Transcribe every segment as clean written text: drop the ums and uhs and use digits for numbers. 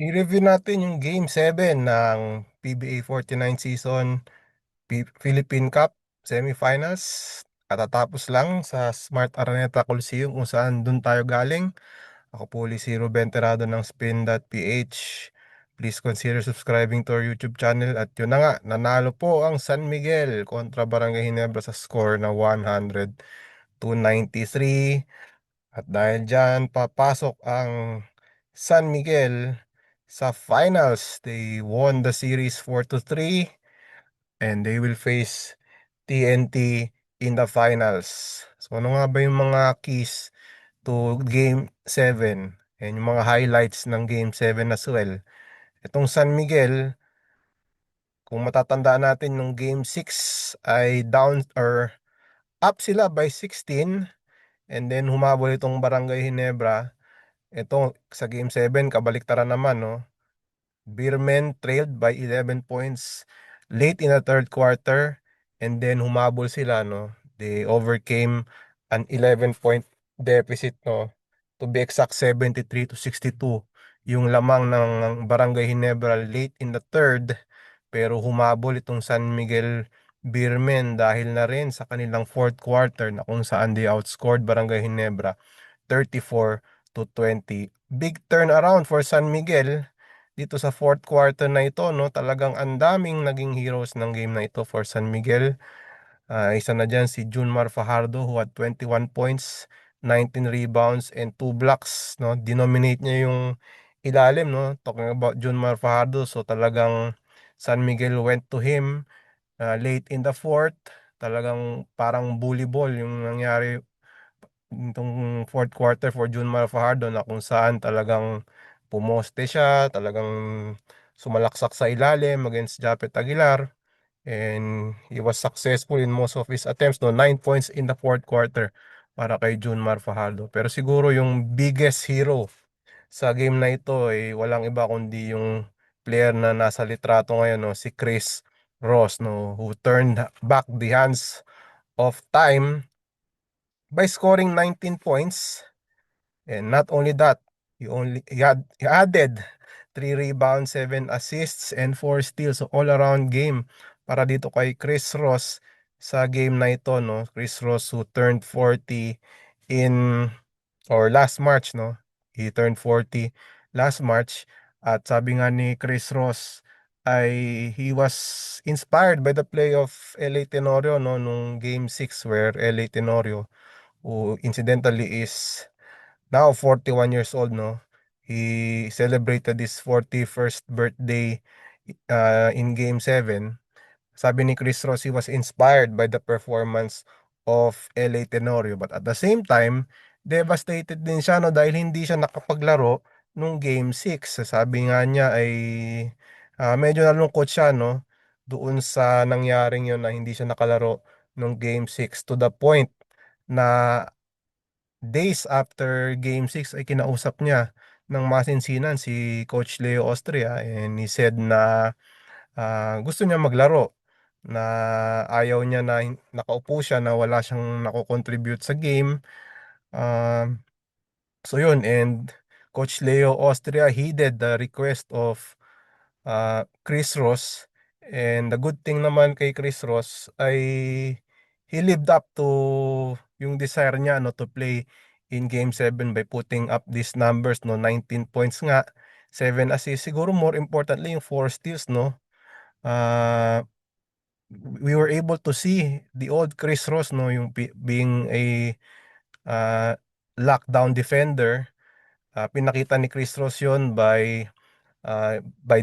I-review natin yung Game 7 ng PBA 49 season Philippine Cup semifinals. Katatapos lang sa Smart Araneta Coliseum kung saan dun tayo galing. Ako po ulit si Ruben Terrado ng Spin.ph. Please consider subscribing to our YouTube channel. At yun na nga, nanalo po ang San Miguel kontra Barangay Ginebra sa score na 100-93. At dahil dyan, papasok ang San Miguel sa finals. They won the series 4-3 and they will face TNT in the finals. So ano nga ba yung mga keys to Game 7 and yung mga highlights ng Game 7 as well? Itong San Miguel, kung matatandaan natin nung Game 6 ay down or up sila by 16 and then humabol itong Barangay Ginebra. Ito sa Game 7 kabaliktaran naman, no? Beermen trailed by 11 points late in the third quarter and then humabol sila, no? They overcame an 11-point deficit, no? To be exact, 73-62 yung lamang ng Barangay Ginebra late in the third, pero humabol itong San Miguel Beermen dahil na rin sa kanilang fourth quarter na kung saan they outscored Barangay Ginebra 34-20. Big turnaround for San Miguel dito sa fourth quarter na ito, no? Talagang ang daming naging heroes ng game na ito for San Miguel. Isa na dyan si Junmar Fajardo who had 21 points, 19 rebounds, and 2 blocks, no? Dinominate niya yung ilalim, no? Talking about Junmar Fajardo, so talagang San Miguel went to him late in the fourth. Talagang parang bully ball yung nangyari itong fourth quarter for Junmar Fajardo na kung saan talagang pumoste siya, talagang sumalaksak sa ilalim against Japet Aguilar, and he was successful in most of his attempts, no? 9 points in the fourth quarter para kay Junmar Fajardo. Pero siguro yung biggest hero sa game na ito ay walang iba kundi yung player na nasa litrato ngayon, no? Si Chris Ross, no? Who turned back the hands of time by scoring 19 points. And not only that, he added 3 rebounds, 7 assists, and 4 steals. So all around game para dito kay Chris Ross sa game na ito, no? Chris Ross who turned 40 in or last March, no? He turned 40 last March. At sabi nga ni Chris Ross ay he was inspired by the play of LA Tenorio, no, nung game 6 where LA Tenorio, who incidentally is now 41 years old, no? He celebrated his 41st birthday in Game 7. Sabi ni Chris Ross, he was inspired by the performance of LA Tenorio. But at the same time, devastated din siya, no? Dahil hindi siya nakapaglaro nung Game 6. Sabi nga niya ay medyo nalungkot siya, no? Doon sa nangyaring yun na hindi siya nakalaro nung Game 6 to the point na days after Game 6 ay kinausap niya ng masinsinan si Coach Leo Austria, and he said na gusto niya maglaro, na ayaw niya na nakaupo siya na wala siyang nako-contribute sa game. Um, so yun, and Coach Leo Austria heeded the request of Chris Ross, and the good thing naman kay Chris Ross ay he lived up to yung desire niya, no, to play in Game 7 by putting up these numbers, no? 19 points nga, 7 assists, siguro more importantly yung 4 steals, no? uh, we were able to see the old Chris Ross, no, yung being a uh, lockdown defender. Pinakita ni Chris Ross yun by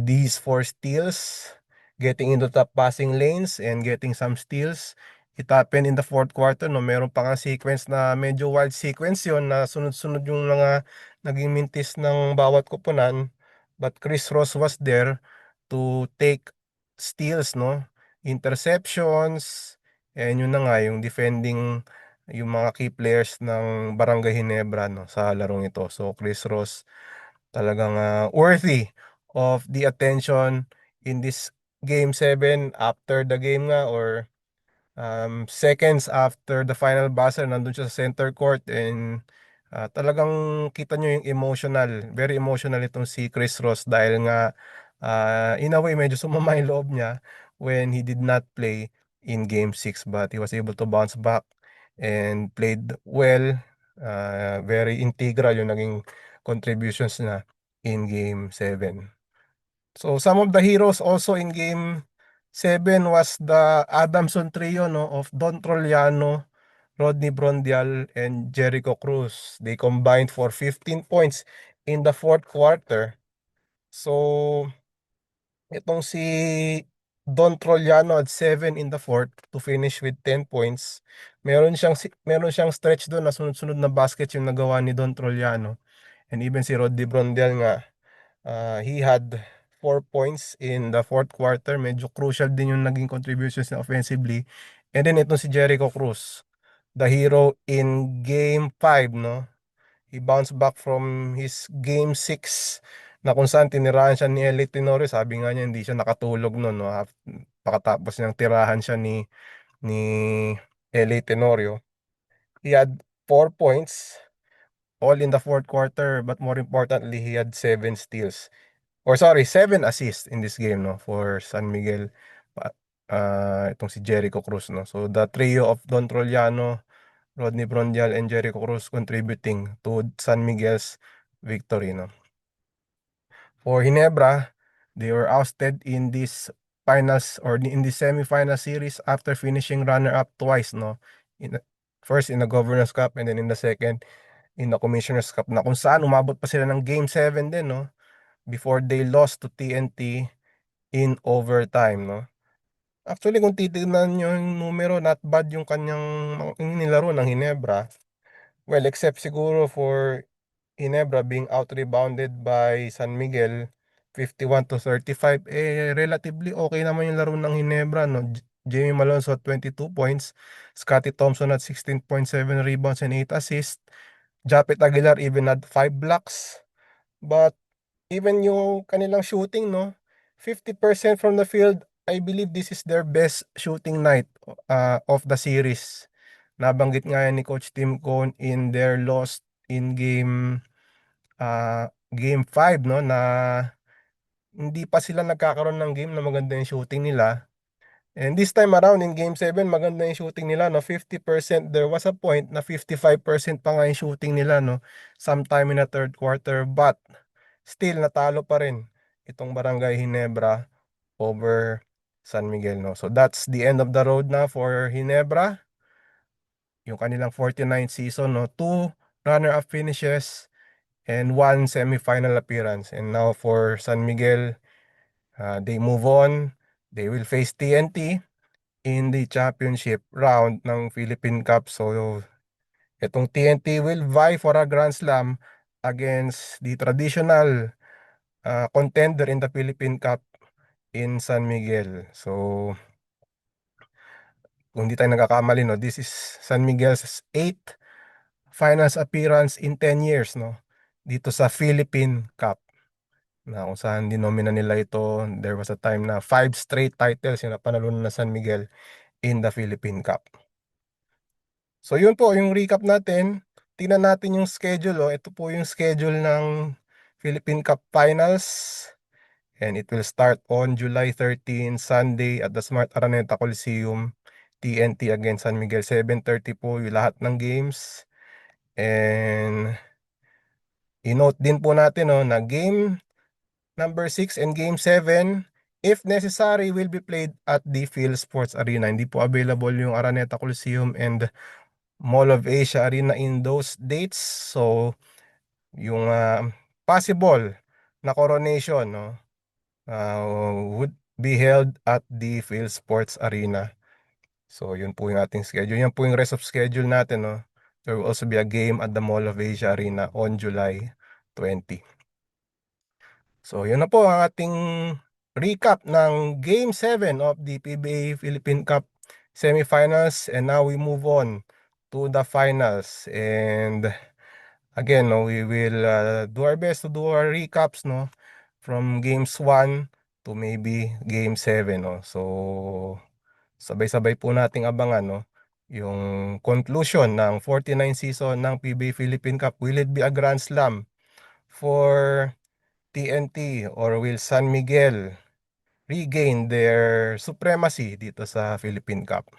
these 4 steals, getting into top passing lanes and getting some steals. It happened in the fourth quarter, no? Meron pa nga sequence na medyo wild sequence yon na sunod-sunod yung mga naging mintis ng bawat kupunan. But Chris Ross was there to take steals, no? Interceptions, and yun na nga, yung defending yung mga key players ng Barangay Ginebra, no, sa larong ito. So Chris Ross talagang worthy of the attention in this Game 7. After the game nga, or seconds after the final buzzer, nandun siya sa center court, and Talagang kita nyo yung very emotional itong si Chris Ross dahil nga in a way medyo sumama yung loob niya when he did not play in Game 6 but he was able to bounce back and played well. Very integral yung naging contributions na in Game 7. So some of the heroes also in Game 7 was the Adamson trio, no, of Don Troliano, Rodney Brondial, and Jericho Cruz. They combined for 15 points in the fourth quarter. So itong si Don Troliano at 7 in the fourth to finish with 10 points. Meron siyang stretch doon na sunod-sunod na basket yung nagawa ni Don Troliano. And even si Rodney Brondial nga, he had 4 points in the fourth quarter. Medyo crucial din yung naging contributions niya offensively. And then itong si Jericho Cruz, the hero in Game 5, no? He bounced back from his Game 6 na kung saan tinirahan siya ni Ellie Tenorio. Sabi nga niya hindi siya nakatulog noon, no? Pagkatapos niyang tirahan siya ni Ellie Tenorio. He had 4 points all in the fourth quarter, but more importantly, he had 7 steals. Or sorry, 7 assists in this game, no, for San Miguel. Itong si Jericho Cruz, no. So the trio of Don Troliano, Rodney Brondial, and Jericho Cruz contributing to San Miguel's victory, no. For Ginebra, they were ousted in this finals or in the semifinal series after finishing runner-up twice, no. First in the Governors Cup and then in the second in the Commissioner's Cup, na kung saan umabot pa sila ng Game 7 din, no, before they lost to TNT in overtime, no. Actually, kung titignan nyo yung numero, not bad yung yung nilaro ng Ginebra. Well, except siguro for Ginebra being out-rebounded by San Miguel 51-35, relatively okay naman yung laro ng Ginebra, no. Jamie Malonzo at 22 points, Scottie Thompson at 16.7 rebounds and 8 assists. Japet Aguilar even had 5 blocks. But even yung kanilang shooting, no, 50% from the field, I believe this is their best shooting night of the series. Nabanggit nga yan ni Coach Tim Cone in their loss in game 5, no, na hindi pa sila nagkakaroon ng game na maganda yung shooting nila. And this time around in Game 7, maganda yung shooting nila, no? 50%. There was a point na 55% pa nga yung shooting nila, no? Sometime in the third quarter. But still, natalo pa rin itong Barangay Ginebra over San Miguel, no? So that's the end of the road na for Ginebra. Yung kanilang 49th season, no? 2 runner-up finishes and 1 semifinal appearance. And now for San Miguel, they move on. They will face TNT in the championship round ng Philippine Cup. So itong TNT will vie for a Grand Slam against the traditional contender in the Philippine Cup in San Miguel. So kung hindi tayo nagkakamali, no, this is San Miguel's 8th finals appearance in 10 years, no, dito sa Philippine Cup, na kung saan dinomina nila ito. There was a time na 5 straight titles yung napanalunan na San Miguel in the Philippine Cup. So yun po yung recap natin. Tingnan natin yung schedule. Oh. Ito po yung schedule ng Philippine Cup Finals. And it will start on July 13, Sunday at the Smart Araneta Coliseum. TNT against San Miguel. 7:30 po yung lahat ng games. And i-note din po natin, oh, na game number 6 and game 7, if necessary, will be played at the Phil Sports Arena. Hindi po available yung Araneta Coliseum and Mall of Asia Arena in those dates. So yung possible na coronation, no, would be held at the Phil Sports Arena. So yun po yung ating schedule. Yan po yung rest of schedule natin, no. There will also be a game at the Mall of Asia Arena on July 20. So yun na po ang ating recap ng Game 7 of the PBA Philippine Cup semifinals, and now we move on to the finals. And again, no, we will do our best to do our recaps, no, from games 1 to maybe game 7, no. So sabay-sabay po nating abangan, no, yung conclusion ng 49 season ng PBA Philippine Cup. Will it be a Grand Slam for TNT, or will San Miguel regain their supremacy dito sa Philippine Cup?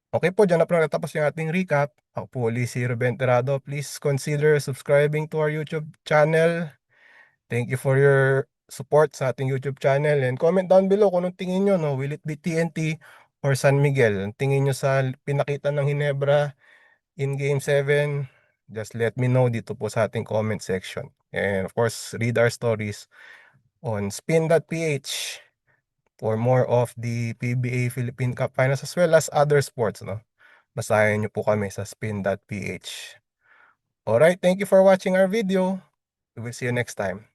Okay po, dyan na po natapos yung ating recap. Ako po ulit si Ruben Terrado. Please consider subscribing to our YouTube channel. Thank you for your support sa ating YouTube channel, and comment down below kung anong tingin nyo, no? Will it be TNT or San Miguel? Ang tingin nyo sa pinakita ng Hinebra in Game 7? Just let me know dito po sa ating comment section. And of course, read our stories on spin.ph for more of the PBA Philippine Cup Finals as well as other sports, no? Basahin nyo po kami sa spin.ph. Alright, thank you for watching our video. We will see you next time.